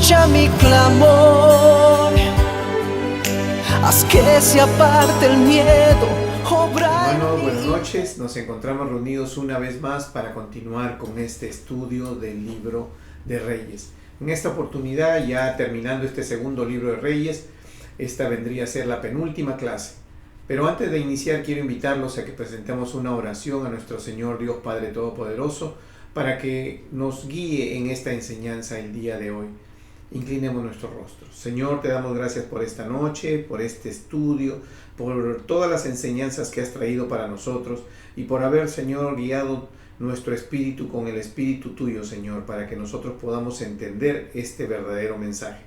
escucha mi clamor, haz que se aparte el miedo. Hermanos, buenas noches. Nos encontramos reunidos una vez más para continuar con este estudio del libro de Reyes. En esta oportunidad, ya terminando este segundo libro de Reyes, esta vendría a ser la penúltima clase. Pero antes de iniciar, quiero invitarlos a que presentemos una oración a nuestro Señor Dios Padre Todopoderoso para que nos guíe en esta enseñanza el día de hoy. Inclinemos nuestros rostros. Señor, te damos gracias por esta noche, por este estudio, por todas las enseñanzas que has traído para nosotros y por haber, Señor, guiado nuestro espíritu con el espíritu tuyo, Señor, para que nosotros podamos entender este verdadero mensaje.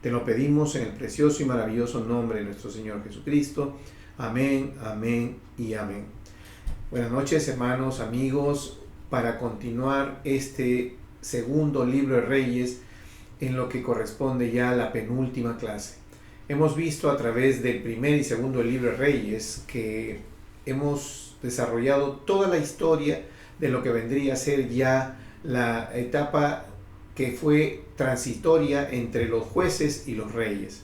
Te lo pedimos en el precioso y maravilloso nombre de nuestro Señor Jesucristo. Amén, amén y amén. Buenas noches, hermanos, amigos, para continuar este segundo libro de Reyes, en lo que corresponde ya a la penúltima clase. Hemos visto a través del primer y segundo libro de Reyes que hemos desarrollado toda la historia de lo que vendría a ser ya la etapa que fue transitoria entre los jueces y los reyes.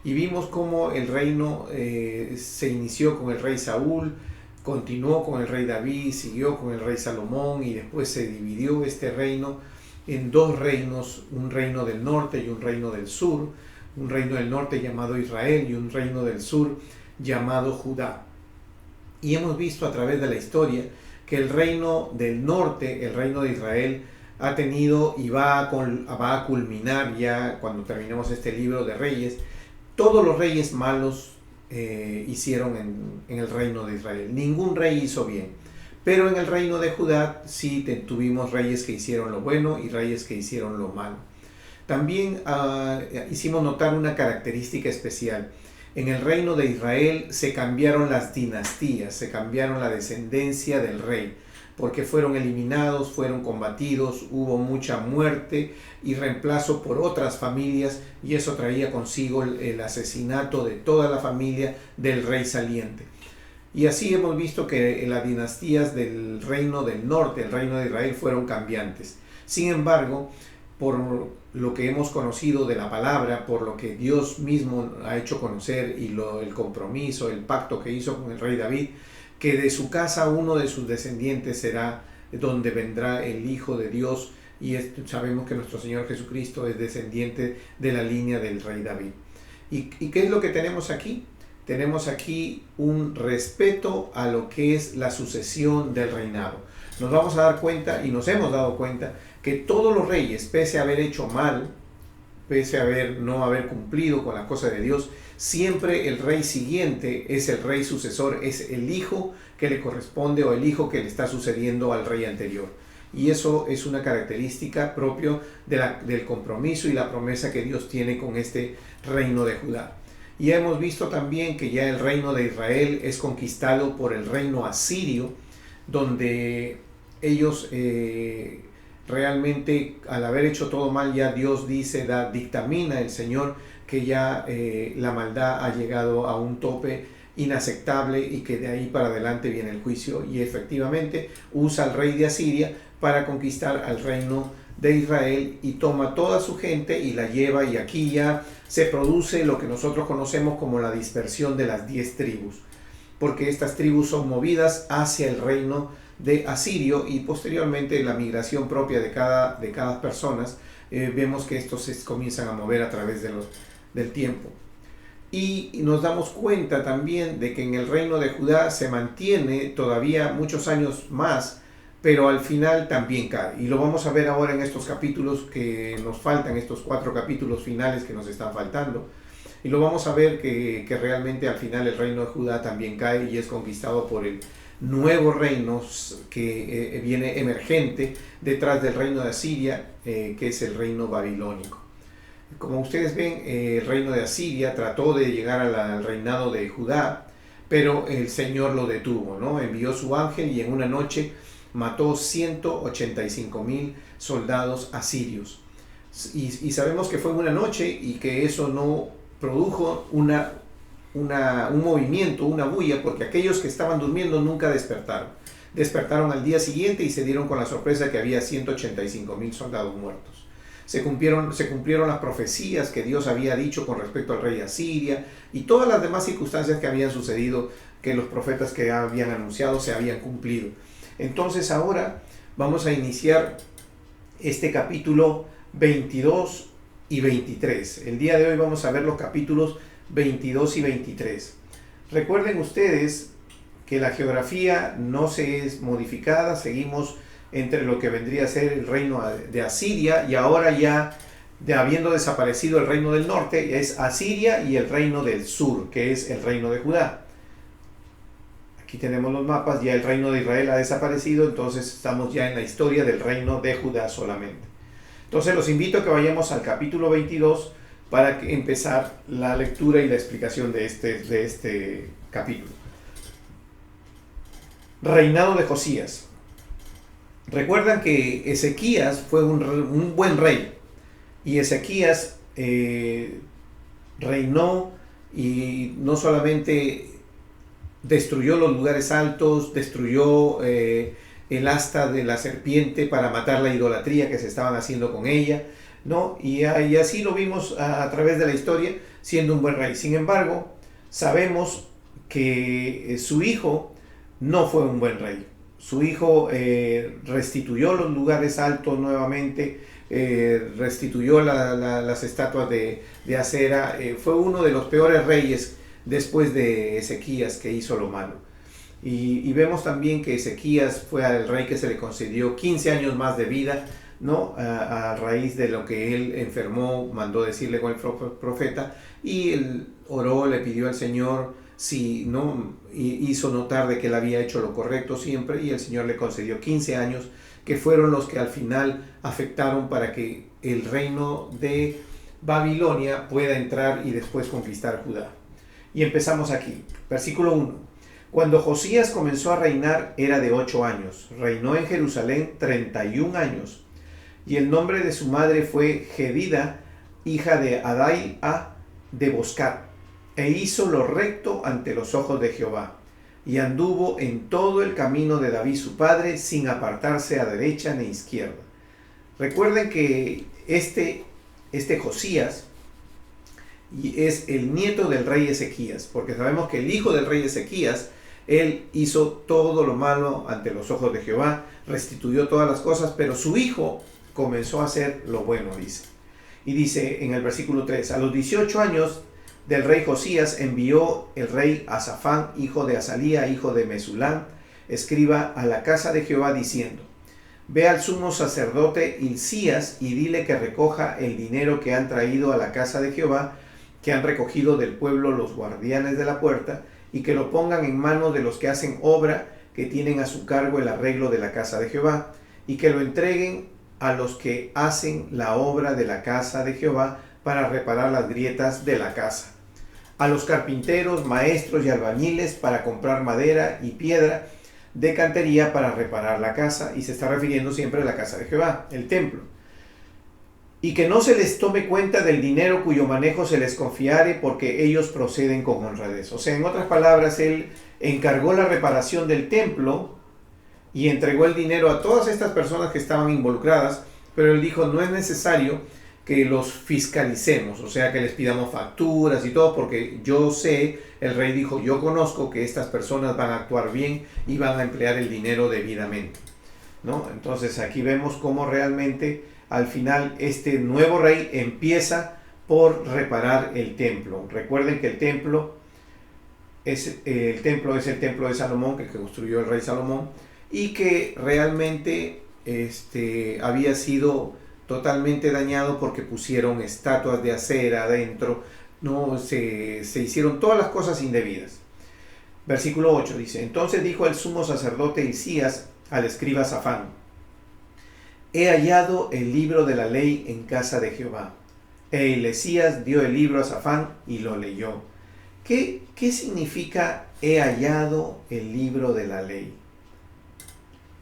Y vimos cómo el reino se inició con el rey Saúl, continuó con el rey David, siguió con el rey Salomón y después se dividió este reino en dos reinos, un reino del norte y un reino del sur, un reino del norte llamado Israel y un reino del sur llamado Judá. Y hemos visto a través de la historia que el reino del norte, el reino de Israel, ha tenido y va a culminar ya cuando terminemos este libro de Reyes. Todos los reyes malos hicieron en el reino de Israel. Ningún rey hizo bien. Pero en el reino de Judá sí tuvimos reyes que hicieron lo bueno y reyes que hicieron lo malo. También hicimos notar una característica especial. En el reino de Israel se cambiaron las dinastías, se cambiaron la descendencia del rey, porque fueron eliminados, fueron combatidos, hubo mucha muerte y reemplazo por otras familias, y eso traía consigo el asesinato de toda la familia del rey saliente. Y así hemos visto que las dinastías del reino del norte, el reino de Israel, fueron cambiantes. Sin embargo, por lo que hemos conocido de la palabra, por lo que Dios mismo ha hecho conocer y el compromiso, el pacto que hizo con el rey David, que de su casa uno de sus descendientes será donde vendrá el Hijo de Dios, y sabemos que nuestro Señor Jesucristo es descendiente de la línea del rey David. ¿Y qué es lo que tenemos aquí? Tenemos aquí un respeto a lo que es la sucesión del reinado. Nos vamos a dar cuenta, y nos hemos dado cuenta, que todos los reyes, pese a haber hecho mal, pese a no haber cumplido con las cosas de Dios, siempre el rey siguiente es el rey sucesor, es el hijo que le corresponde o el hijo que le está sucediendo al rey anterior. Y eso es una característica propia del compromiso y la promesa que Dios tiene con este reino de Judá. Y hemos visto también que ya el reino de Israel es conquistado por el reino asirio, donde ellos realmente, al haber hecho todo mal, ya Dios dictamina el Señor que ya la maldad ha llegado a un tope inaceptable y que de ahí para adelante viene el juicio, y efectivamente usa al rey de Asiria para conquistar al reino de Israel y toma toda su gente y la lleva, y aquí ya se produce lo que nosotros conocemos como la dispersión de las 10 tribus, porque estas tribus son movidas hacia el reino de Asirio, y posteriormente la migración propia de cada persona, vemos que estos se comienzan a mover a través del tiempo. Y nos damos cuenta también de que en el reino de Judá se mantiene todavía muchos años más, pero al final también cae. Y lo vamos a ver ahora en estos capítulos que nos faltan, estos 4 capítulos finales que nos están faltando. Y lo vamos a ver que realmente al final el reino de Judá también cae y es conquistado por el nuevo reino que viene emergente detrás del reino de Asiria, que es el reino babilónico. Como ustedes ven, el reino de Asiria trató de llegar al reinado de Judá, pero el Señor lo detuvo, ¿no? Envió su ángel y en una noche mató 185,000 soldados asirios. Y sabemos que fue en una noche y que eso no produjo un movimiento, una bulla, porque aquellos que estaban durmiendo nunca despertaron. Despertaron al día siguiente y se dieron con la sorpresa que había 185,000 soldados muertos. se cumplieron las profecías que Dios había dicho con respecto al rey de Asiria y todas las demás circunstancias que habían sucedido, que los profetas que habían anunciado se habían cumplido. Entonces ahora vamos a iniciar este capítulo 22 y 23. El día de hoy vamos a ver los capítulos 22 y 23. Recuerden ustedes que la geografía no se es modificada, seguimos entre lo que vendría a ser el reino de Asiria y ahora ya habiendo desaparecido el reino del norte es Asiria y el reino del sur, que es el reino de Judá. Aquí tenemos los mapas, ya el reino de Israel ha desaparecido, entonces estamos ya en la historia del reino de Judá solamente. Entonces los invito a que vayamos al capítulo 22 para empezar la lectura y la explicación de este capítulo. Reinado de Josías. Recuerdan que Ezequías fue un buen rey y Ezequías reinó y no solamente destruyó los lugares altos, destruyó el asta de la serpiente para matar la idolatría que se estaban haciendo con ella, ¿no? Y así lo vimos a través de la historia siendo un buen rey. Sin embargo, sabemos que su hijo no fue un buen rey. Su hijo restituyó los lugares altos nuevamente, restituyó las estatuas de acera, fue uno de los peores reyes después de Ezequías que hizo lo malo. Y vemos también que Ezequías fue el rey que se le concedió 15 años más de vida, ¿no? A raíz de lo que él enfermó, mandó decirle con el profeta, y él oró, le pidió al Señor, si no hizo notar de que él había hecho lo correcto siempre, y el Señor le concedió 15 años, que fueron los que al final afectaron para que el reino de Babilonia pueda entrar y después conquistar Judá. Y empezamos aquí, versículo 1. Cuando Josías comenzó a reinar era de 8 años, reinó en Jerusalén 31 años, y el nombre de su madre fue Jedida, hija de Adaiah de Boscat, e hizo lo recto ante los ojos de Jehová, y anduvo en todo el camino de David su padre, sin apartarse a derecha ni izquierda. Recuerden que este Josías es el nieto del rey Ezequías, porque sabemos que el hijo del rey Ezequías, él hizo todo lo malo ante los ojos de Jehová, restituyó todas las cosas, pero su hijo comenzó a hacer lo bueno, dice. Y dice en el versículo 3, a los 18 años del rey Josías envió el rey Asafán, hijo de Azalía, hijo de Mesulán, escriba a la casa de Jehová, diciendo, ve al sumo sacerdote Hilcías y dile que recoja el dinero que han traído a la casa de Jehová, que han recogido del pueblo los guardianes de la puerta, y que lo pongan en manos de los que hacen obra, que tienen a su cargo el arreglo de la casa de Jehová, y que lo entreguen a los que hacen la obra de la casa de Jehová para reparar las grietas de la casa, a los carpinteros, maestros y albañiles para comprar madera y piedra de cantería para reparar la casa, y se está refiriendo siempre a la casa de Jehová, el templo, y que no se les tome cuenta del dinero cuyo manejo se les confiare, porque ellos proceden con honradez. O sea, en otras palabras, él encargó la reparación del templo y entregó el dinero a todas estas personas que estaban involucradas, pero él dijo, no es necesario que los fiscalicemos, o sea, que les pidamos facturas y todo, porque yo sé, el rey dijo, yo conozco que estas personas van a actuar bien y van a emplear el dinero debidamente, ¿no? Entonces aquí vemos cómo realmente al final este nuevo rey empieza por reparar el templo. Recuerden que el templo es el templo de Salomón, que construyó el rey Salomón, y que realmente había sido totalmente dañado porque pusieron estatuas de acera adentro, no se hicieron todas las cosas indebidas. Versículo 8 dice, entonces dijo el sumo sacerdote Hilcías al escriba Safán, he hallado el libro de la ley en casa de Jehová. E Hilcías dio el libro a Safán y lo leyó. ¿Qué significa he hallado el libro de la ley?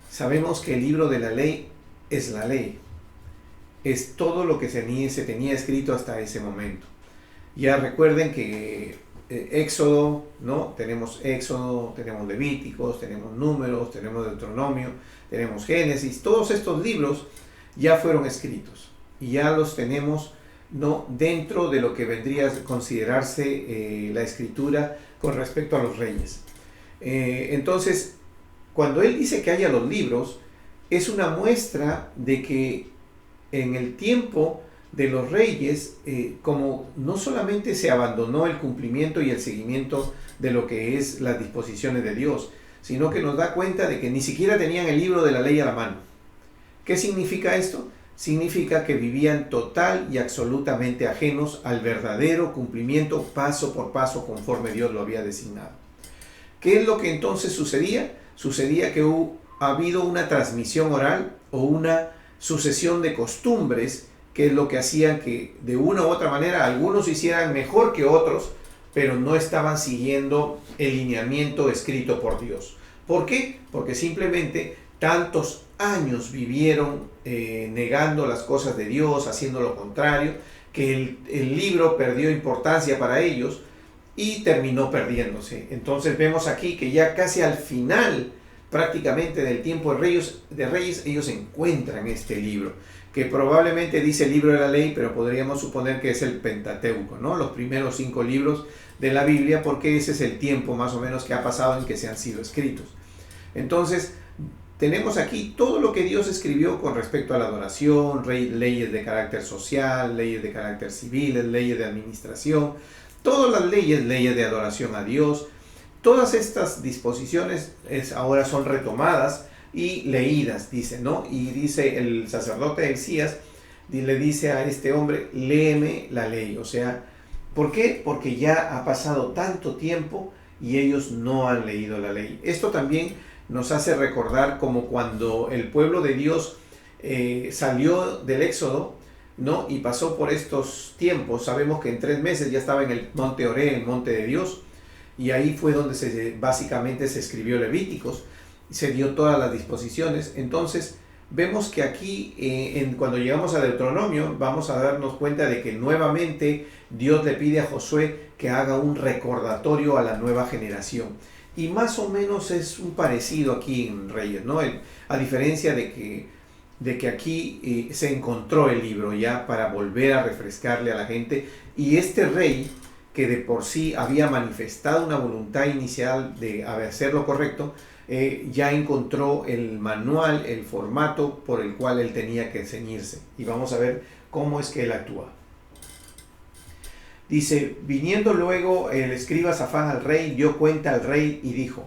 Sabemos que el libro de la ley es la ley. Es todo lo que se tenía escrito hasta ese momento. Ya recuerden que Éxodo, ¿no? Tenemos Éxodo, tenemos Levíticos, tenemos Números, tenemos Deuteronomio, tenemos Génesis. Todos estos libros ya fueron escritos. y ya los tenemos, ¿no?, dentro de lo que vendría a considerarse la escritura con respecto a los reyes. Entonces, cuando él dice que haya los libros, es una muestra de que en el tiempo de los reyes, como no solamente se abandonó el cumplimiento y el seguimiento de lo que es las disposiciones de Dios, sino que nos da cuenta de que ni siquiera tenían el libro de la ley a la mano. ¿Qué significa esto? Significa que vivían total y absolutamente ajenos al verdadero cumplimiento paso por paso conforme Dios lo había designado. ¿Qué es lo que entonces sucedía? Sucedía que ha habido una transmisión oral o una sucesión de costumbres, que es lo que hacían que de una u otra manera algunos hicieran mejor que otros, pero no estaban siguiendo el lineamiento escrito por Dios. ¿Por qué? Porque simplemente tantos años vivieron negando las cosas de Dios, haciendo lo contrario, que el libro perdió importancia para ellos y terminó perdiéndose. Entonces vemos aquí que ya casi al final prácticamente del tiempo de reyes ellos encuentran este libro, que probablemente dice libro de la ley, pero podríamos suponer que es el Pentateuco, ¿no? Los primeros 5 libros de la Biblia, porque ese es el tiempo más o menos que ha pasado en que se han sido escritos. Entonces, tenemos aquí todo lo que Dios escribió con respecto a la adoración, leyes de carácter social, leyes de carácter civil, leyes de administración, todas las leyes de adoración a Dios. Todas estas disposiciones ahora son retomadas y leídas, dice, ¿no? Y dice el sacerdote Hilcías, le dice a este hombre, léeme la ley. O sea, ¿por qué? Porque ya ha pasado tanto tiempo y ellos no han leído la ley. Esto también nos hace recordar como cuando el pueblo de Dios salió del Éxodo, ¿no?, y pasó por estos tiempos. Sabemos que en 3 meses ya estaba en el monte Oré, el monte de Dios, y ahí fue donde básicamente se escribió Levíticos, se dio todas las disposiciones. Entonces vemos que aquí cuando llegamos a Deuteronomio vamos a darnos cuenta de que nuevamente Dios le pide a Josué que haga un recordatorio a la nueva generación, y más o menos es un parecido aquí en Reyes, ¿no? A diferencia de que aquí se encontró el libro ya para volver a refrescarle a la gente, y este rey que de por sí había manifestado una voluntad inicial de hacer lo correcto, ya encontró el manual, el formato por el cual él tenía que ceñirse. Y vamos a ver cómo es que él actúa. Dice, viniendo luego el escriba Safán al rey, dio cuenta al rey y dijo,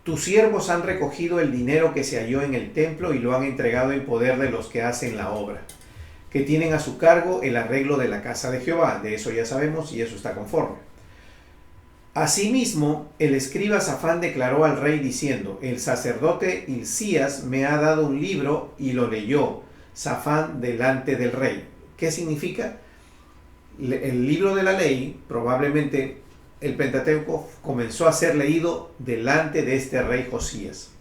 tus siervos han recogido el dinero que se halló en el templo y lo han entregado en poder de los que hacen la obra, que tienen a su cargo el arreglo de la casa de Jehová. De eso ya sabemos y eso está conforme. Asimismo, el escriba Safán declaró al rey diciendo, el sacerdote Hilcías me ha dado un libro, y lo leyó Safán delante del rey. ¿Qué significa? El libro de la ley, probablemente el Pentateuco, comenzó a ser leído delante de este rey Josías.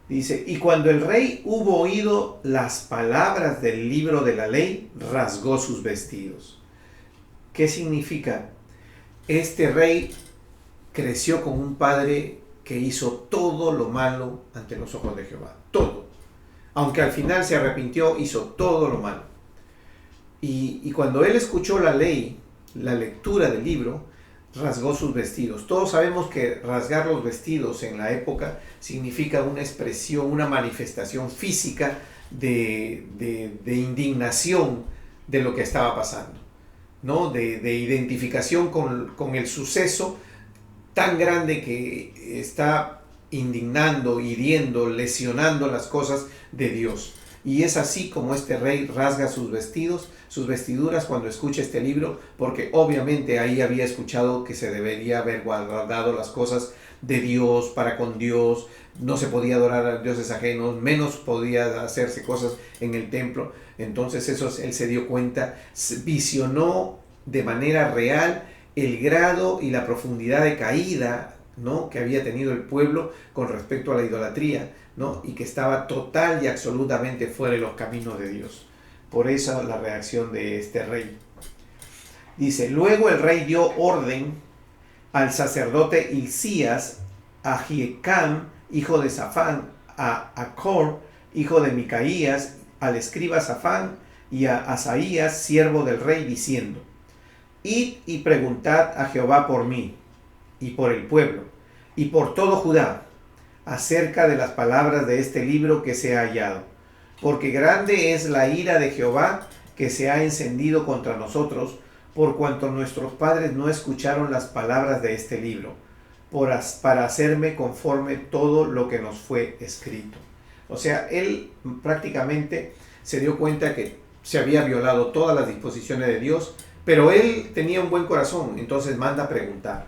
Dice, y cuando el rey hubo oído las palabras del libro de la ley, rasgó sus vestidos. ¿Qué significa? Este rey creció con un padre que hizo todo lo malo ante los ojos de Jehová. Todo. Aunque al final se arrepintió, hizo todo lo malo. Y cuando él escuchó la ley, la lectura del libro, rasgó sus vestidos. Todos sabemos que rasgar los vestidos en la época significa una expresión, una manifestación física de indignación de lo que estaba pasando, ¿no? De identificación con el suceso tan grande que está indignando, hiriendo, lesionando las cosas de Dios. Y es así como este rey rasga sus vestidos, sus vestiduras cuando escucha este libro, porque obviamente ahí había escuchado que se debería haber guardado las cosas de Dios para con Dios, no se podía adorar a dioses ajenos, menos podía hacerse cosas en el templo. Entonces eso él se dio cuenta, visionó de manera real el grado y la profundidad de caída, ¿no?, que había tenido el pueblo con respecto a la idolatría, ¿no?, y que estaba total y absolutamente fuera de los caminos de Dios. Por eso la reacción de este rey. Dice, luego el rey dio orden al sacerdote Hilcías, a Hiekam, hijo de Safán, a Acor, hijo de Micaías, al escriba Safán y a Asaías, siervo del rey, diciendo: Id y preguntad a Jehová por mí, y por el pueblo, y por todo Judá, acerca de las palabras de este libro que se ha hallado. Porque grande es la ira de Jehová que se ha encendido contra nosotros, por cuanto nuestros padres no escucharon las palabras de este libro, para hacerme conforme todo lo que nos fue escrito. O sea, él prácticamente se dio cuenta que se había violado todas las disposiciones de Dios, pero él tenía un buen corazón, entonces manda a preguntar.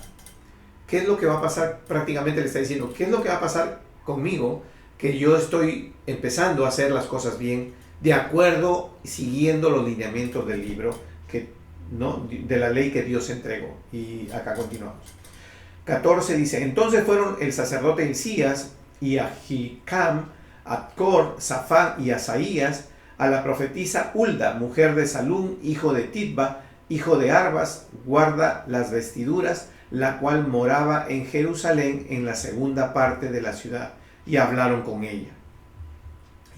¿Qué es lo que va a pasar? Prácticamente le está diciendo, ¿qué es lo que va a pasar conmigo? Que yo estoy empezando a hacer las cosas bien, de acuerdo, siguiendo los lineamientos del libro, ¿no? De la ley que Dios entregó. Y acá continuamos. 14 dice: Entonces fueron el sacerdote Hilcías y Ahicam, Acor, Safán y Asaías, a la profetisa Hulda, mujer de Salún, hijo de Titba, hijo de Arbas, guarda las vestiduras, la cual moraba en Jerusalén, en la segunda parte de la ciudad, y hablaron con ella.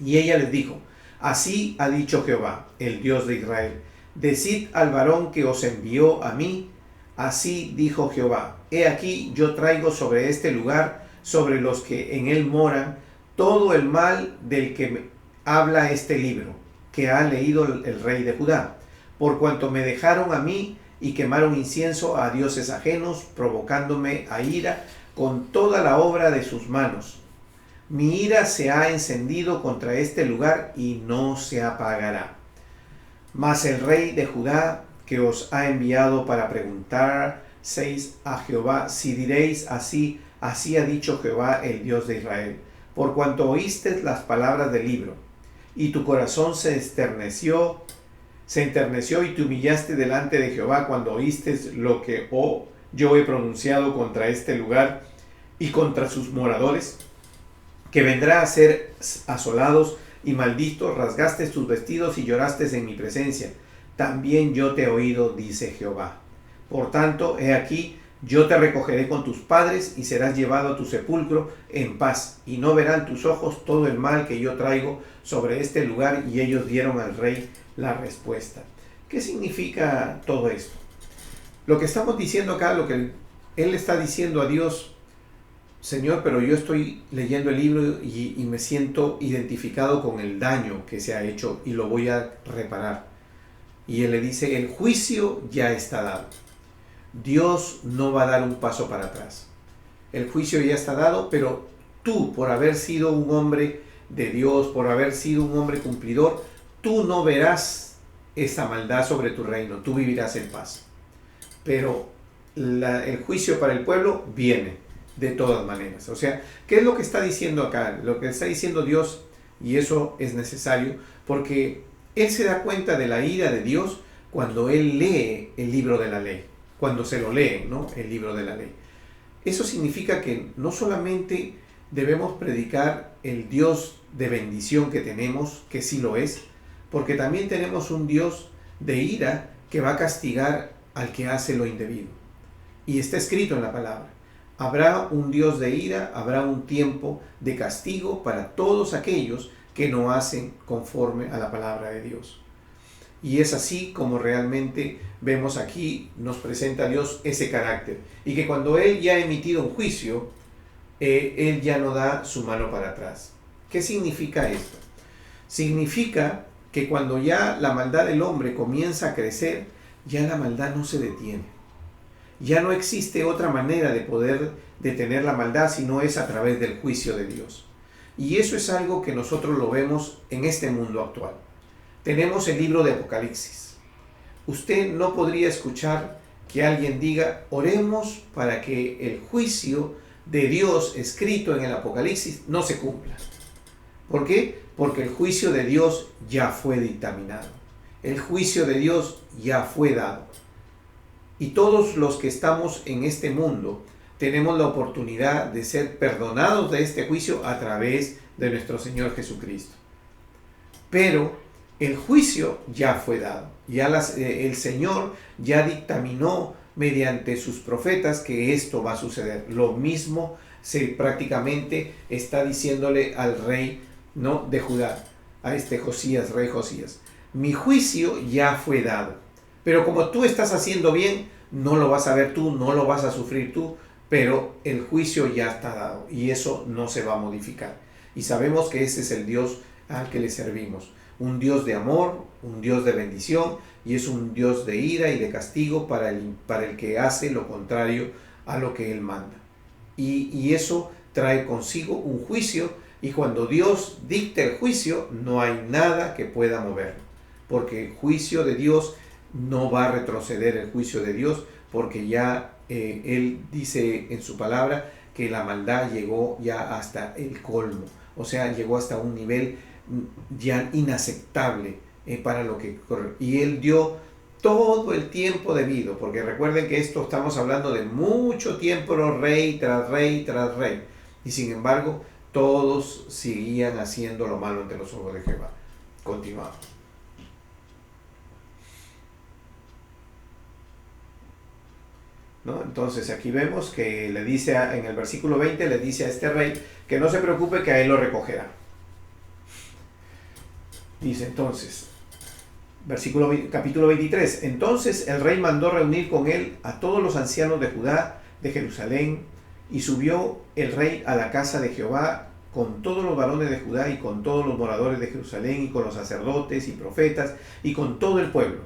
Y ella les dijo: Así ha dicho Jehová, el Dios de Israel: Decid al varón que os envió a mí, así dijo Jehová: He aquí yo traigo sobre este lugar, sobre los que en él moran, todo el mal del que habla este libro, que ha leído el rey de Judá, por cuanto me dejaron a mí y quemaron incienso a dioses ajenos, provocándome a ira con toda la obra de sus manos. Mi ira se ha encendido contra este lugar y no se apagará. Mas el rey de Judá, que os ha enviado para preguntaseis a Jehová, si diréis así, así ha dicho Jehová, el Dios de Israel, por cuanto oíste las palabras del libro, y tu corazón se enterneció y te humillaste delante de Jehová cuando oíste lo que yo he pronunciado contra este lugar y contra sus moradores, que vendrá a ser asolados y malditos, rasgaste tus vestidos y lloraste en mi presencia. También yo te he oído, dice Jehová. Por tanto, he aquí, yo te recogeré con tus padres y serás llevado a tu sepulcro en paz, y no verán tus ojos todo el mal que yo traigo sobre este lugar. Y ellos dieron al rey la respuesta. ¿Qué significa todo esto? Lo que estamos diciendo acá, lo que él está diciendo a Dios: Señor, pero yo estoy leyendo el libro y me siento identificado con el daño que se ha hecho y lo voy a reparar. Y él le dice: el juicio ya está dado. Dios no va a dar un paso para atrás. El juicio ya está dado, pero tú, por haber sido un hombre de Dios, por haber sido un hombre cumplidor, tú no verás esta maldad sobre tu reino, tú vivirás en paz. Pero el juicio para el pueblo viene de todas maneras. O sea, ¿qué es lo que está diciendo acá? Lo que está diciendo Dios, y eso es necesario, porque él se da cuenta de la ira de Dios cuando él lee el libro de la ley, cuando se lo lee, ¿no? El libro de la ley. Eso significa que no solamente debemos predicar el Dios de bendición que tenemos, que sí lo es, porque también tenemos un Dios de ira que va a castigar al que hace lo indebido. Y está escrito en la palabra: habrá un Dios de ira, habrá un tiempo de castigo para todos aquellos que no hacen conforme a la palabra de Dios. Y es así como realmente vemos aquí, nos presenta Dios ese carácter. Y que cuando Él ya ha emitido un juicio, Él ya no da su mano para atrás. ¿Qué significa esto? Significa que cuando ya la maldad del hombre comienza a crecer, ya la maldad no se detiene. Ya no existe otra manera de poder detener la maldad si no es a través del juicio de Dios. Y eso es algo que nosotros lo vemos en este mundo actual. Tenemos el libro de Apocalipsis. Usted no podría escuchar que alguien diga: oremos para que el juicio de Dios escrito en el Apocalipsis no se cumpla. ¿Por qué? Porque el juicio de Dios ya fue dictaminado. El juicio de Dios ya fue dado. Y todos los que estamos en este mundo tenemos la oportunidad de ser perdonados de este juicio a través de nuestro Señor Jesucristo. Pero el juicio ya fue dado. Ya el Señor ya dictaminó mediante sus profetas que esto va a suceder. Lo mismo se prácticamente está diciéndole al rey, ¿no?, de Judá, a este Josías, rey Josías. mi juicio ya fue dado. Pero como tú estás haciendo bien, no lo vas a ver tú, no lo vas a sufrir tú, pero el juicio ya está dado y eso no se va a modificar. Y sabemos que ese es el Dios al que le servimos. Un Dios de amor, un Dios de bendición, y es un Dios de ira y de castigo para el que hace lo contrario a lo que Él manda. Y eso trae consigo un juicio, y cuando Dios dicta el juicio, no hay nada que pueda moverlo, porque el juicio de Dios no va a retroceder, el juicio de Dios, porque ya Él dice en su palabra que la maldad llegó ya hasta el colmo, o sea, llegó hasta un nivel ya inaceptable para lo que corre. Y Él dio todo el tiempo debido, porque recuerden que esto estamos hablando de mucho tiempo, rey tras rey tras rey, y sin embargo todos seguían haciendo lo malo ante los ojos de Jehová. Continuamos. ¿No? Entonces aquí vemos que le dice en el versículo 20, le dice a este rey que no se preocupe, que a él lo recogerá. Dice entonces, capítulo 23, entonces el rey mandó reunir con él a todos los ancianos de Judá, de Jerusalén, y subió el rey a la casa de Jehová con todos los varones de Judá y con todos los moradores de Jerusalén y con los sacerdotes y profetas y con todo el pueblo,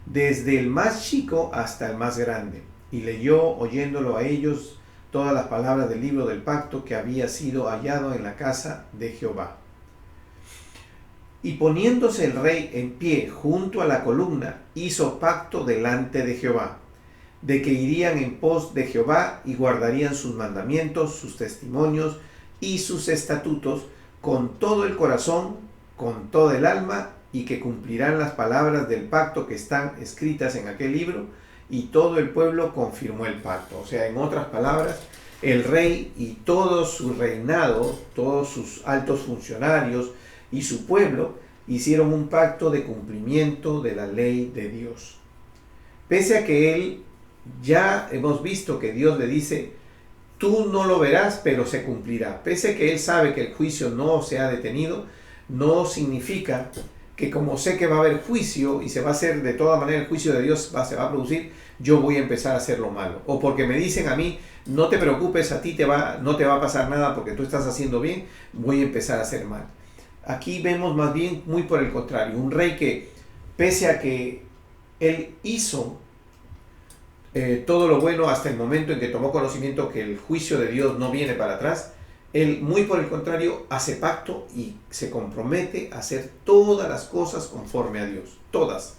desde el más chico hasta el más grande, y leyó, oyéndolo a ellos, todas las palabras del libro del pacto que había sido hallado en la casa de Jehová. Y poniéndose el rey en pie junto a la columna, hizo pacto delante de Jehová, de que irían en pos de Jehová y guardarían sus mandamientos, sus testimonios y sus estatutos con todo el corazón, con toda el alma, y que cumplirán las palabras del pacto que están escritas en aquel libro. Y todo el pueblo confirmó el pacto. O sea, en otras palabras, el rey y todo su reinado, todos sus altos funcionarios y su pueblo hicieron un pacto de cumplimiento de la ley de Dios. Pese a que él, ya hemos visto que Dios le dice, tú no lo verás, pero se cumplirá. Pese a que él sabe que el juicio no se ha detenido, no significa que como sé que va a haber juicio y se va a hacer de toda manera, el juicio de Dios se va a producir, yo voy a empezar a hacer lo malo. O porque me dicen a mí, no te preocupes, a ti no te va a pasar nada porque tú estás haciendo bien, voy a empezar a hacer mal. Aquí vemos más bien muy por el contrario, un rey que pese a que él hizo todo lo bueno hasta el momento en que tomó conocimiento que el juicio de Dios no viene para atrás, él muy por el contrario hace pacto y se compromete a hacer todas las cosas conforme a Dios, todas.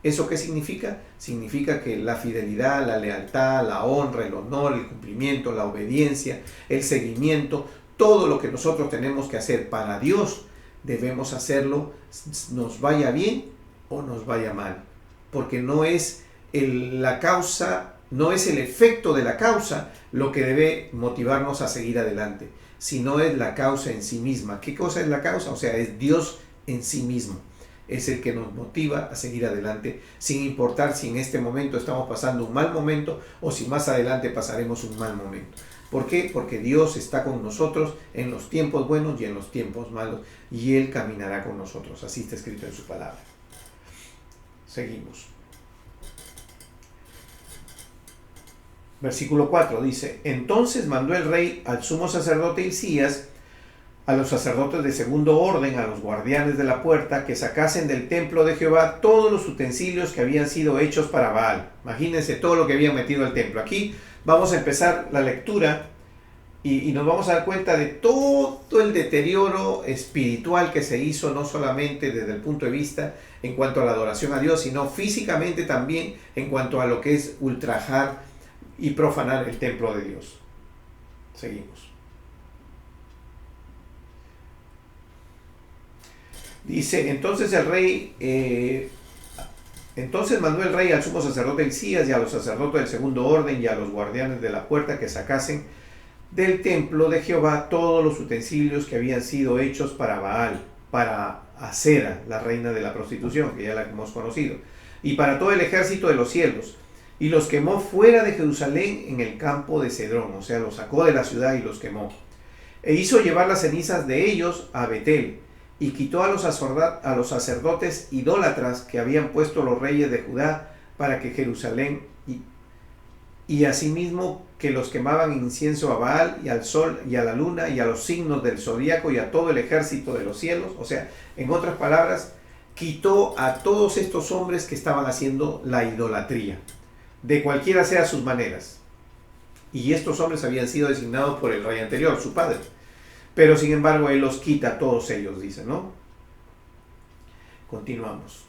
¿Eso qué significa? Significa que la fidelidad, la lealtad, la honra, el honor, el cumplimiento, la obediencia, el seguimiento, todo lo que nosotros tenemos que hacer para Dios, debemos hacerlo, nos vaya bien o nos vaya mal, porque no es la causa, no es el efecto de la causa lo que debe motivarnos a seguir adelante, sino es la causa en sí misma. ¿Qué cosa es la causa? O sea, es Dios en sí mismo. Es el que nos motiva a seguir adelante, sin importar si en este momento estamos pasando un mal momento o si más adelante pasaremos un mal momento. ¿Por qué? Porque Dios está con nosotros en los tiempos buenos y en los tiempos malos, y Él caminará con nosotros. Así está escrito en su palabra. Seguimos. Versículo 4 dice, entonces mandó el rey al sumo sacerdote Hilcías, a los sacerdotes de segundo orden, a los guardianes de la puerta, que sacasen del templo de Jehová todos los utensilios que habían sido hechos para Baal. Imagínense todo lo que habían metido al templo. Aquí vamos a empezar la lectura y nos vamos a dar cuenta de todo el deterioro espiritual que se hizo, no solamente desde el punto de vista en cuanto a la adoración a Dios, sino físicamente también en cuanto a lo que es ultrajar y profanar el templo de Dios. Seguimos. Dice, entonces mandó el rey al sumo sacerdote Hilcías y a los sacerdotes del segundo orden y a los guardianes de la puerta que sacasen del templo de Jehová todos los utensilios que habían sido hechos para Baal, para Acera, la reina de la prostitución, que ya la hemos conocido, y para todo el ejército de los cielos, y los quemó fuera de Jerusalén en el campo de Cedrón, o sea, los sacó de la ciudad y los quemó, e hizo llevar las cenizas de ellos a Betel, y quitó a los sacerdotes idólatras que habían puesto los reyes de Judá para que Jerusalén, y asimismo que los quemaban incienso a Baal y al sol y a la luna y a los signos del zodíaco y a todo el ejército de los cielos. O sea, en otras palabras, quitó a todos estos hombres que estaban haciendo la idolatría, de cualquiera sea sus maneras. Y estos hombres habían sido designados por el rey anterior, su padre. Pero sin embargo, él los quita a todos ellos, dice, ¿no? Continuamos.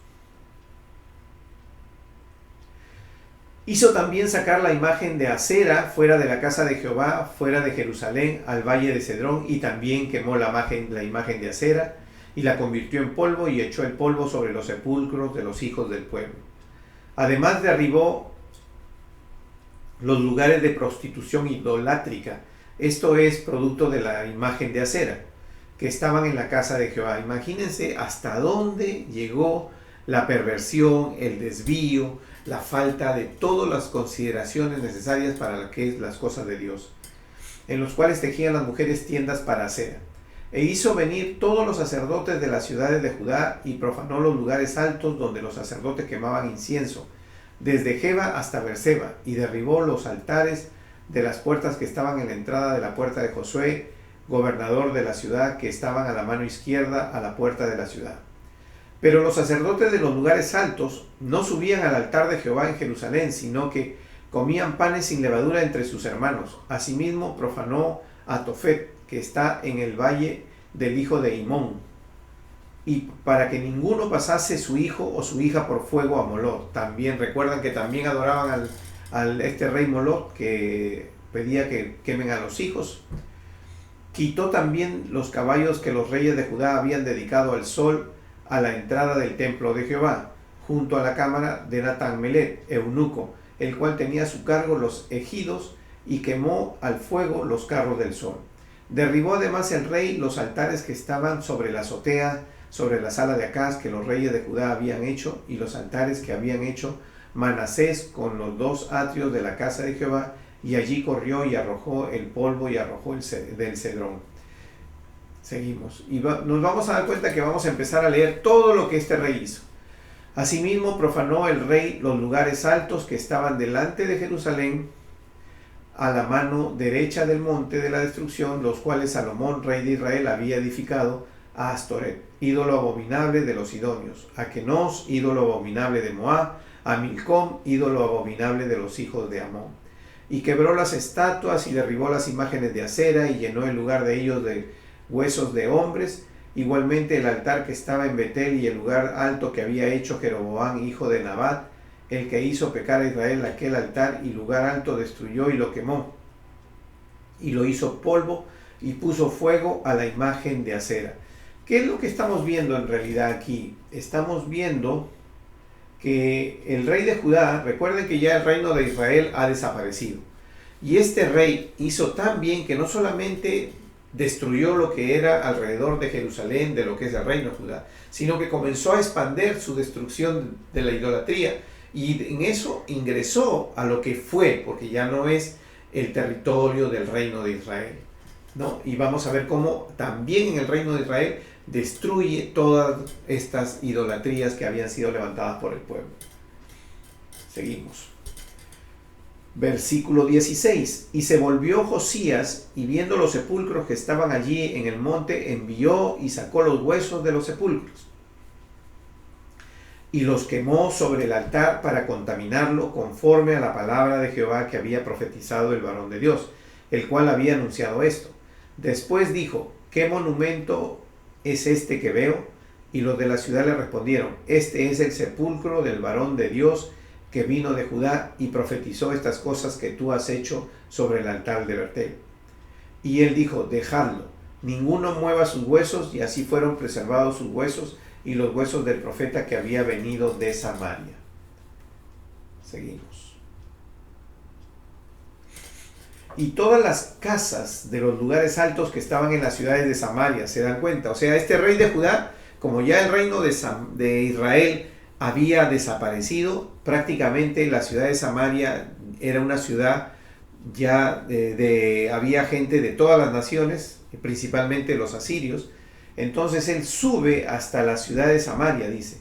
Hizo también sacar la imagen de Acera fuera de la casa de Jehová, fuera de Jerusalén, al valle de Cedrón, y también quemó la imagen de Acera, y la convirtió en polvo, y echó el polvo sobre los sepulcros de los hijos del pueblo. Además derribó los lugares de prostitución idolátrica, esto es producto de la imagen de Acera, que estaban en la casa de Jehová. Imagínense hasta dónde llegó la perversión, el desvío, la falta de todas las consideraciones necesarias para las cosas de Dios, en los cuales tejían las mujeres tiendas para Acera. E hizo venir todos los sacerdotes de las ciudades de Judá y profanó los lugares altos donde los sacerdotes quemaban incienso, desde Geba hasta Berseba, y derribó los altares de las puertas que estaban en la entrada de la puerta de Josué, gobernador de la ciudad, que estaban a la mano izquierda a la puerta de la ciudad. Pero los sacerdotes de los lugares altos no subían al altar de Jehová en Jerusalén, sino que comían panes sin levadura entre sus hermanos. Asimismo profanó a Tofet, que está en el valle del hijo de Himón, y para que ninguno pasase su hijo o su hija por fuego a Moloc. También recuerdan que también adoraban al rey Moloc, que pedía que quemen a los hijos. Quitó también los caballos que los reyes de Judá habían dedicado al sol a la entrada del templo de Jehová, junto a la cámara de Natán-Melet, eunuco, el cual tenía a su cargo los ejidos, y quemó al fuego los carros del sol. Derribó además el rey los altares que estaban sobre la azotea, sobre la sala de Acaz, que los reyes de Judá habían hecho, y los altares que habían hecho Manasés con los dos atrios de la casa de Jehová, y allí corrió y arrojó el polvo y arrojó del cedrón. Seguimos. Y nos vamos a dar cuenta que vamos a empezar a leer todo lo que este rey hizo. Asimismo profanó el rey los lugares altos que estaban delante de Jerusalén, a la mano derecha del monte de la destrucción, los cuales Salomón, rey de Israel, había edificado a Astoret, ídolo abominable de los sidonios, a Kenos, ídolo abominable de Moab, a Milcom, ídolo abominable de los hijos de Amón. Y quebró las estatuas y derribó las imágenes de Acera, y llenó el lugar de ellos de huesos de hombres. Igualmente el altar que estaba en Betel y el lugar alto que había hecho Jeroboam, hijo de Nabat, el que hizo pecar a Israel, aquel altar y lugar alto destruyó y lo quemó, y lo hizo polvo, y puso fuego a la imagen de Acera. ¿Qué es lo que estamos viendo en realidad aquí? Estamos viendo que el rey de Judá, recuerden que ya el reino de Israel ha desaparecido, y este rey hizo tan bien que no solamente destruyó lo que era alrededor de Jerusalén, de lo que es el reino de Judá, sino que comenzó a expandir su destrucción de la idolatría, y en eso ingresó a lo que fue, porque ya no es el territorio del reino de Israel, ¿no? Y vamos a ver cómo también en el reino de Israel destruye todas estas idolatrías que habían sido levantadas por el pueblo. Seguimos. Versículo 16. Y se volvió Josías, y viendo los sepulcros que estaban allí en el monte, envió y sacó los huesos de los sepulcros, y los quemó sobre el altar para contaminarlo, conforme a la palabra de Jehová que había profetizado el varón de Dios, el cual había anunciado esto. Después dijo: ¿qué monumento es este que veo? Y los de la ciudad le respondieron: este es el sepulcro del varón de Dios que vino de Judá y profetizó estas cosas que tú has hecho sobre el altar de Betel. Y él dijo: dejadlo, ninguno mueva sus huesos. Y así fueron preservados sus huesos y los huesos del profeta que había venido de Samaria. Seguimos. Y todas las casas de los lugares altos que estaban en las ciudades de Samaria, ¿se dan cuenta? O sea, este rey de Judá, como ya el reino de Israel había desaparecido, prácticamente la ciudad de Samaria era una ciudad ya había gente de todas las naciones, principalmente los asirios, Entonces él sube hasta la ciudad de Samaria, dice,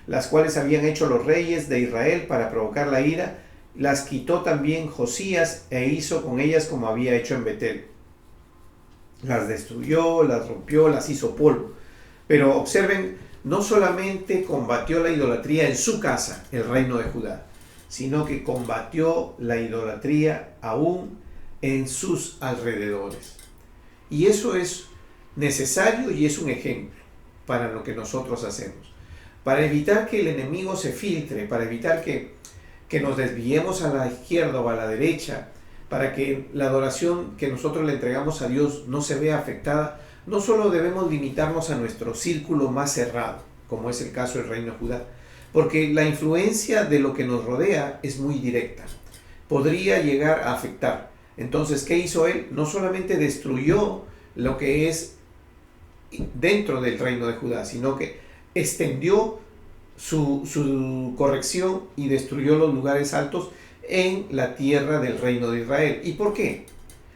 las cuales habían hecho los reyes de Israel para provocar la ira, las quitó también Josías e hizo con ellas como había hecho en Betel. Las destruyó, las rompió, las hizo polvo. Pero observen, no solamente combatió la idolatría en su casa, el reino de Judá, sino que combatió la idolatría aún en sus alrededores. Y eso es necesario y es un ejemplo para lo que nosotros hacemos. Para evitar que el enemigo se filtre, para evitar que nos desviemos a la izquierda o a la derecha, para que la adoración que nosotros le entregamos a Dios no se vea afectada, no solo debemos limitarnos a nuestro círculo más cerrado, como es el caso del reino de Judá, porque la influencia de lo que nos rodea es muy directa, podría llegar a afectar. Entonces, ¿qué hizo él? No solamente destruyó lo que es dentro del reino de Judá, sino que extendió su corrección y destruyó los lugares altos en la tierra del reino de Israel. ¿Y por qué?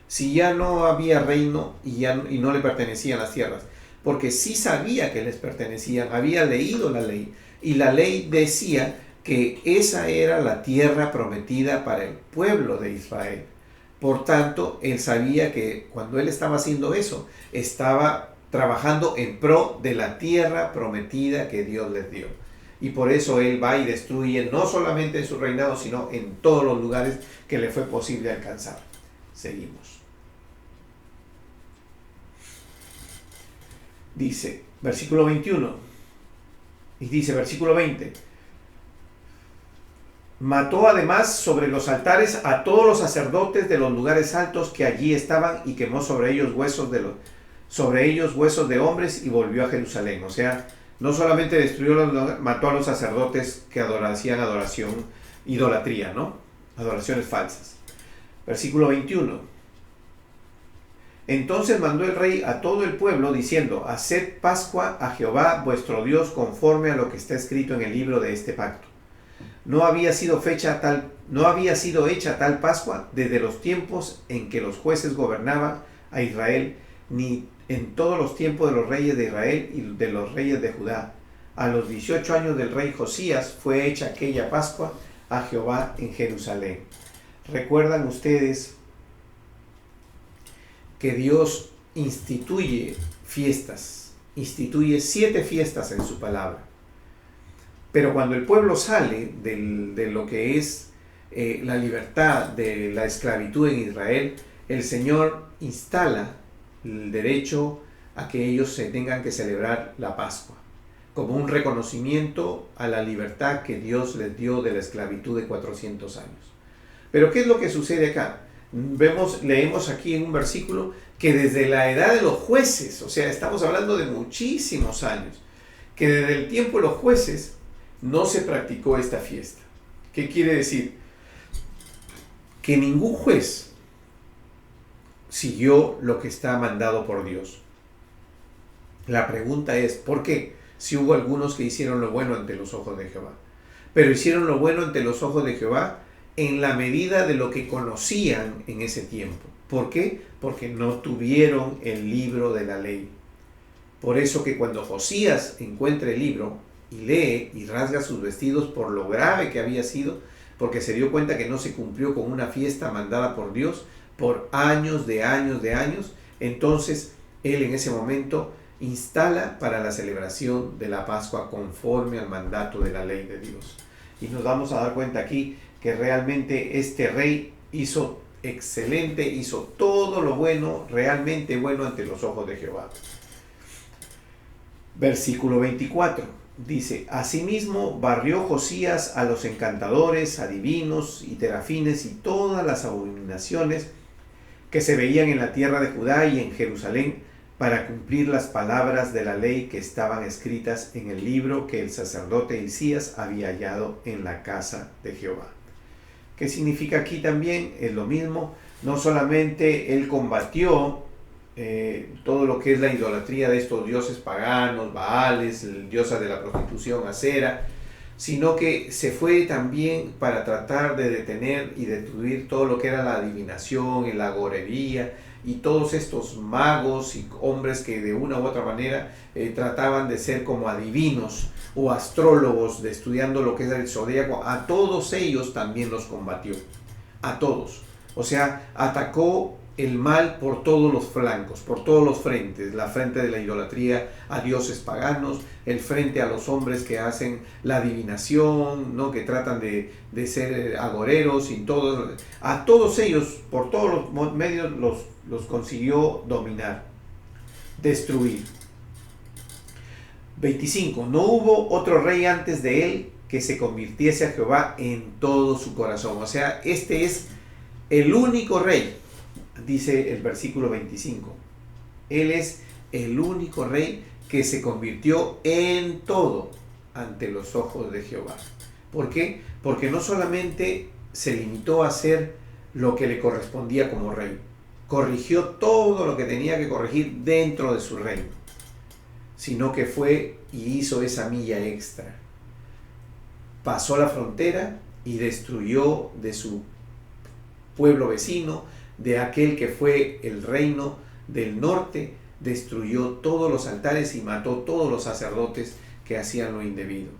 Si ya no había reino y no le pertenecían las tierras, porque sí sabía que les pertenecían, había leído la ley, y la ley decía que esa era la tierra prometida para el pueblo de Israel. Por tanto, él sabía que cuando él estaba haciendo eso, estaba trabajando en pro de la tierra prometida que Dios les dio. Y por eso él va y destruye no solamente en su reinado, sino en todos los lugares que le fue posible alcanzar. Seguimos. Dice, versículo 21, y dice, versículo 20, mató además sobre los altares a todos los sacerdotes de los lugares altos que allí estaban y quemó sobre ellos huesos de hombres y volvió a Jerusalén. O sea, no solamente destruyó, mató a los sacerdotes que hacían idolatría, ¿no? Adoraciones falsas. Versículo 21. Entonces mandó el rey a todo el pueblo diciendo, haced Pascua a Jehová vuestro Dios conforme a lo que está escrito en el libro de este pacto. No había sido hecha tal Pascua desde los tiempos en que los jueces gobernaban a Israel, ni en todos los tiempos de los reyes de Israel y de los reyes de Judá. A los 18 años del rey Josías fue hecha aquella Pascua a Jehová en Jerusalén. ¿Recuerdan ustedes que Dios instituye fiestas? Instituye 7 fiestas en su palabra. Pero cuando el pueblo sale de lo que es la libertad de la esclavitud en Israel, el Señor instala el derecho a que ellos se tengan que celebrar la Pascua, como un reconocimiento a la libertad que Dios les dio de la esclavitud de 400 años. Pero ¿qué es lo que sucede acá? Leemos aquí en un versículo que desde la edad de los jueces, o sea, estamos hablando de muchísimos años, que desde el tiempo de los jueces no se practicó esta fiesta. ¿Qué quiere decir? Que ningún juez siguió lo que está mandado por Dios. La pregunta es, ¿por qué? Si hubo algunos que hicieron lo bueno ante los ojos de Jehová. Pero hicieron lo bueno ante los ojos de Jehová en la medida de lo que conocían en ese tiempo. ¿Por qué? Porque no tuvieron el libro de la ley. Por eso que cuando Josías encuentra el libro y lee y rasga sus vestidos por lo grave que había sido, porque se dio cuenta que no se cumplió con una fiesta mandada por Dios por años, entonces él en ese momento instala para la celebración de la Pascua conforme al mandato de la ley de Dios. Y nos vamos a dar cuenta aquí que realmente este rey hizo excelente, hizo todo lo bueno, realmente bueno ante los ojos de Jehová. Versículo 24 dice, asimismo barrió Josías a los encantadores, adivinos y terafines y todas las abominaciones que se veían en la tierra de Judá y en Jerusalén, para cumplir las palabras de la ley que estaban escritas en el libro que el sacerdote Hilcías había hallado en la casa de Jehová. ¿Qué significa aquí también? Es lo mismo, no solamente él combatió todo lo que es la idolatría de estos dioses paganos, Baales, el diosa de la prostitución, Acera, sino que se fue también para tratar de detener y destruir todo lo que era la adivinación, la agorería y todos estos magos y hombres que de una u otra manera trataban de ser como adivinos o astrólogos, de estudiando lo que es el zodíaco. A todos ellos también los combatió, a todos. O sea, atacó el mal por todos los flancos, por todos los frentes, la frente de la idolatría a dioses paganos, el frente a los hombres que hacen la adivinación, ¿no? Que tratan de ser agoreros y todo. A todos ellos, por todos los medios, los consiguió dominar, destruir. 25. No hubo otro rey antes de él que se convirtiese a Jehová en todo su corazón. O sea, este es el único rey, dice el versículo 25. Él es el único rey que se convirtió en todo ante los ojos de Jehová. ¿Por qué? Porque no solamente se limitó a hacer lo que le correspondía como rey, corrigió todo lo que tenía que corregir dentro de su reino, sino que fue y hizo esa milla extra. Pasó la frontera y destruyó de su pueblo vecino, de aquel que fue el reino del norte, destruyó todos los altares y mató todos los sacerdotes que hacían lo indebido.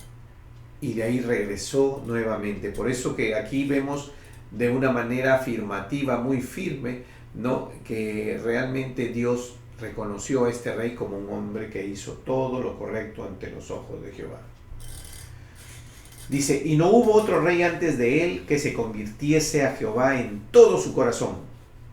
Y de ahí regresó nuevamente. Por eso que aquí vemos de una manera afirmativa, muy firme, ¿no? Que realmente Dios reconoció a este rey como un hombre que hizo todo lo correcto ante los ojos de Jehová. Dice, y no hubo otro rey antes de él que se convirtiese a Jehová en todo su corazón,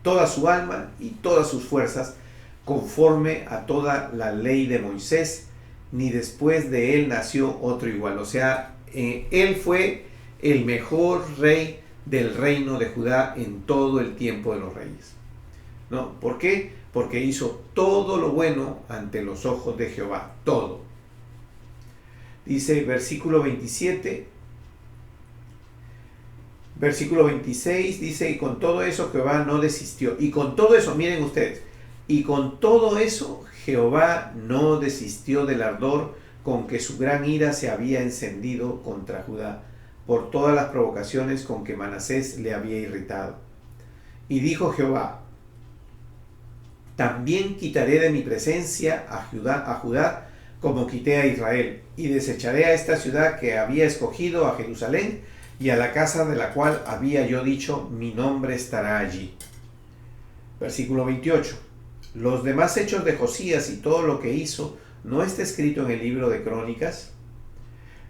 toda su alma y todas sus fuerzas, conforme a toda la ley de Moisés, ni después de él nació otro igual. O sea, él fue el mejor rey del reino de Judá en todo el tiempo de los reyes, ¿no? ¿Por qué? Porque hizo todo lo bueno ante los ojos de Jehová, todo. Dice versículo 27, versículo 26, dice, y con todo eso Jehová no desistió. Y con todo eso, miren ustedes, y con todo eso Jehová no desistió del ardor con que su gran ira se había encendido contra Judá, por todas las provocaciones con que Manasés le había irritado. Y dijo Jehová, también quitaré de mi presencia a Judá como quité a Israel, y desecharé a esta ciudad que había escogido, a Jerusalén, y a la casa de la cual había yo dicho, mi nombre estará allí. Versículo 28. Los demás hechos de Josías y todo lo que hizo, ¿no está escrito en el libro de Crónicas?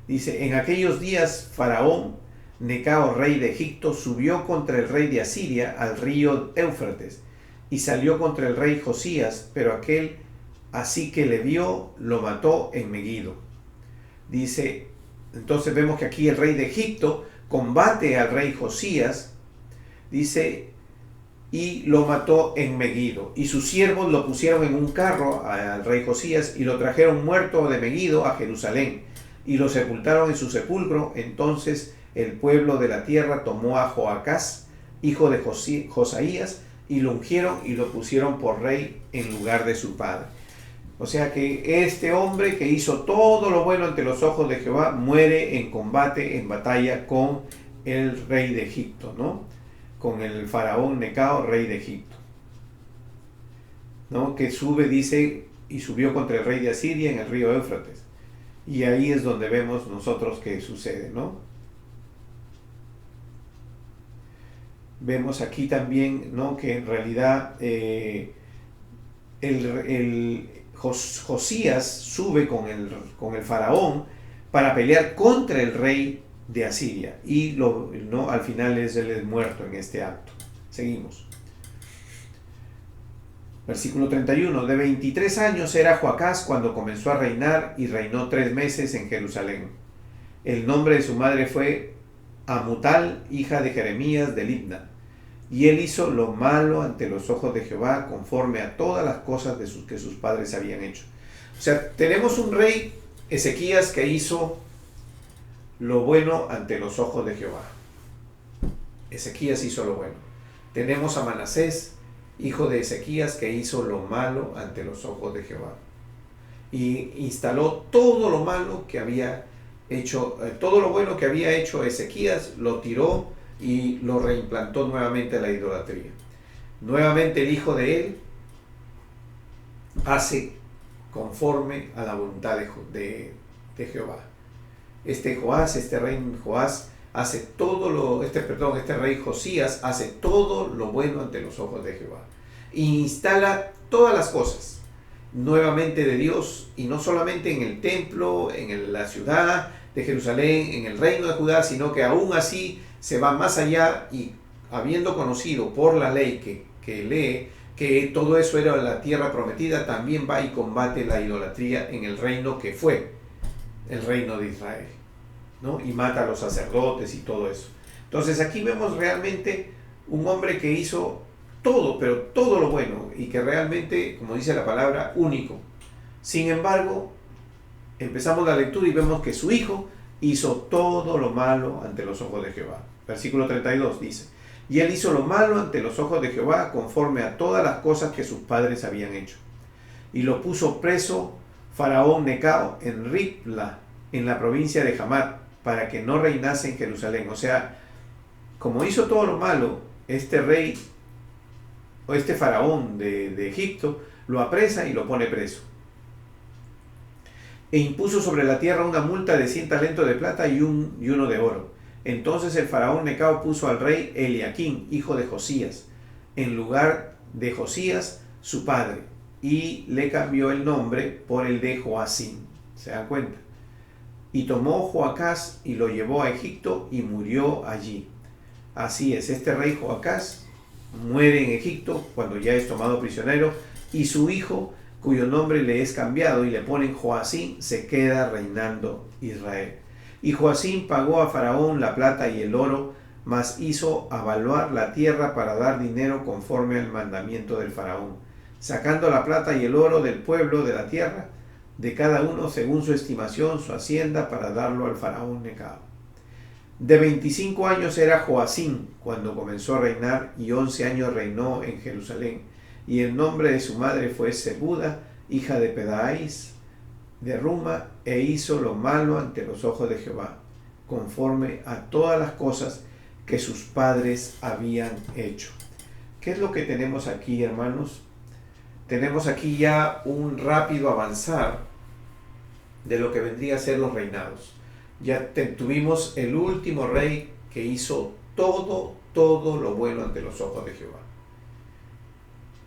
Dice, en aquellos días Faraón, Necao, rey de Egipto, subió contra el rey de Asiria al río Éufrates, y salió contra el rey Josías, pero aquel, así que le vio, lo mató en Megido. Dice, entonces vemos que aquí el rey de Egipto combate al rey Josías, dice, y lo mató en Megido. Y sus siervos lo pusieron en un carro al rey Josías y lo trajeron muerto de Megido a Jerusalén y lo sepultaron en su sepulcro. Entonces el pueblo de la tierra tomó a Joacás, hijo de Josaías, y lo ungieron y lo pusieron por rey en lugar de su padre. O sea que este hombre que hizo todo lo bueno ante los ojos de Jehová muere en combate, en batalla con el rey de Egipto, ¿no? Con el faraón Necao, rey de Egipto, ¿no? Que sube, dice, y subió contra el rey de Asiria en el río Éufrates. Y ahí es donde vemos nosotros que sucede, ¿no? Vemos aquí también, ¿no? Que en realidad Josías sube con el faraón para pelear contra el rey de Asiria y ¿no? Al final él es muerto en este acto. Seguimos. Versículo 31. De 23 años era Joacás cuando comenzó a reinar y reinó 3 meses en Jerusalén. El nombre de su madre fue Amutal, hija de Jeremías de Libna. Y él hizo lo malo ante los ojos de Jehová, conforme a todas las cosas que sus padres habían hecho. O sea, tenemos un rey, Ezequías, que hizo lo bueno ante los ojos de Jehová. Ezequías hizo lo bueno. Tenemos a Manasés, hijo de Ezequías, que hizo lo malo ante los ojos de Jehová. Y instaló todo lo malo que había hecho, todo lo bueno que había hecho Ezequías lo tiró y lo reimplantó nuevamente a la idolatría. Nuevamente el hijo de él hace conforme a la voluntad de Jehová. Este rey Joás hace este rey Josías hace todo lo bueno ante los ojos de Jehová. E instala todas las cosas nuevamente de Dios, y no solamente en el templo, en la ciudad de Jerusalén, en el reino de Judá, sino que aún así se va más allá, y habiendo conocido por la ley que lee que todo eso era la tierra prometida, también va y combate la idolatría en el reino que fue el reino de Israel, ¿no? Y mata a los sacerdotes y todo eso. Entonces aquí vemos realmente un hombre que hizo todo, pero todo lo bueno, y que realmente, como dice la palabra, único. Sin embargo, empezamos la lectura y vemos que su hijo hizo todo lo malo ante los ojos de Jehová. Versículo 32 dice: y él hizo lo malo ante los ojos de Jehová, conforme a todas las cosas que sus padres habían hecho. Y lo puso preso Faraón Necao en Ribla, en la provincia de Hamat, para que no reinase en Jerusalén. O sea, como hizo todo lo malo, este rey, o este faraón de Egipto, lo apresa y lo pone preso. E impuso sobre la tierra una multa de 100 talentos de plata y uno de oro. Entonces el faraón Necao puso al rey Eliaquín, hijo de Josías, en lugar de Josías, su padre, y le cambió el nombre por el de Joacim. ¿Se dan cuenta? Y tomó Joacás y lo llevó a Egipto y murió allí. Así es, este rey Joacás muere en Egipto cuando ya es tomado prisionero, y su hijo, cuyo nombre le es cambiado y le ponen Joacim, se queda reinando Israel. Y Joacim pagó a Faraón la plata y el oro, mas hizo avaluar la tierra para dar dinero conforme al mandamiento del Faraón, sacando la plata y el oro del pueblo de la tierra, de cada uno según su estimación, su hacienda, para darlo al Faraón Necao. De 25 años era Joacim cuando comenzó a reinar, y 11 años reinó en Jerusalén. Y el nombre de su madre fue Zebuda, hija de Pedaías de Ruma, e hizo lo malo ante los ojos de Jehová, conforme a todas las cosas que sus padres habían hecho. ¿Qué es lo que tenemos aquí, hermanos? Tenemos aquí ya un rápido avanzar de lo que vendría a ser los reinados. Ya tuvimos el último rey que hizo todo lo bueno ante los ojos de Jehová.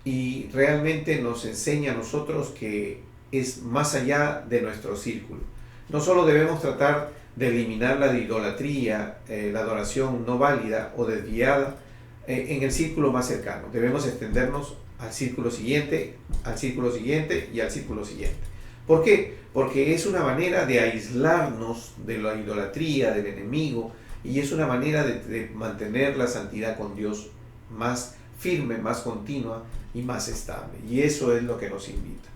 Y realmente nos enseña a nosotros que es más allá de nuestro círculo. No solo debemos tratar de eliminar la idolatría, la adoración no válida o desviada en el círculo más cercano. Debemos extendernos al círculo siguiente, al círculo siguiente y al círculo siguiente. ¿Por qué? Porque es una manera de aislarnos de la idolatría, del enemigo, y es una manera de mantener la santidad con Dios más firme, más continua y más estable. Y eso es lo que nos invita.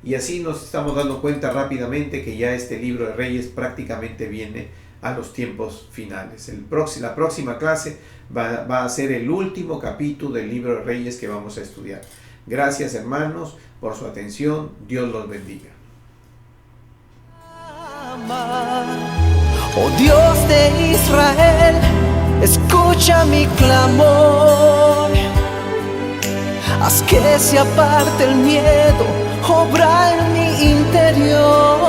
Y así nos estamos dando cuenta rápidamente que ya este libro de Reyes prácticamente viene a los tiempos finales. La próxima clase va a ser el último capítulo del libro de Reyes que vamos a estudiar. Gracias, hermanos, por su atención. Dios los bendiga. Oh Dios de Israel, escucha mi clamor. Haz que se aparte el miedo, obra en mi interior.